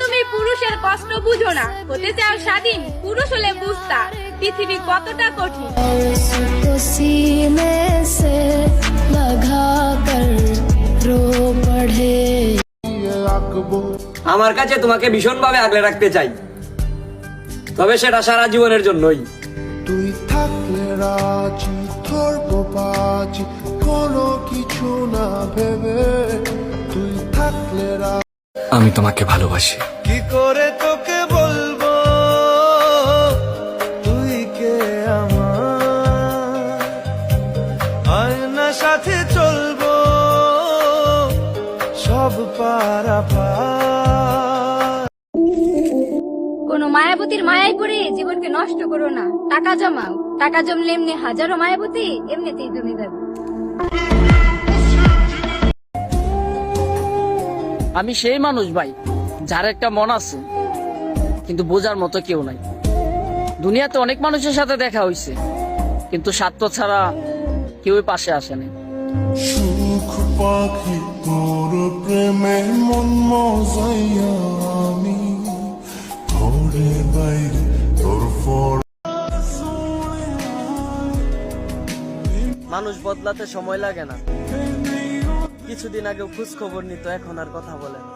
তুমি পুরুষের কষ্ট বুঝো না, হতে চাও স্বাধীন, পুরুষ হলে বুঝতা পৃথিবী কতটা কঠিন। उसको सीने से लगा कर रो पड़े। আমার কাছে তোমাকে ভীষণভাবে আগলে রাখতে চাই, তবে সেটা সারা জীবনের জন্যই। তুই থাকলে রাজি ধরবো বাজি কোনো কিছু না ভেবে, তুই থাকলে আমি তোমাকে ভালোবাসি। কি করে তোকে বলবো তুই কে আমার, আয়না সাথে চলবো সব পারাপার। কোন মায়াবতীর মায়ায় পড়ে জীবনকে নষ্ট করো না, টাকা জমাও, টাকা জমলে এমনি হাজারো মায়াবতী এমনিতেই জমে যাবে। আমি সেই মানুষ ভাই, যার একটা মন আছে কিন্তু বোঝার মতো কেউ নাই। দুনিয়াতে অনেক মানুষের সাথে দেখা হয়েছে, কিন্তু স্বার্থ ছাড়া কেউই পাশে আসেনি। সুখ পাখি তোর প্রেমে মন মজাইয়া আমি ঘরে বাইরে তোর ফর। মানুষ বদলাতে সময় লাগে না, কিছুদিন আগেও খোঁজ খবর নিত, এখন আর কথা বলে না।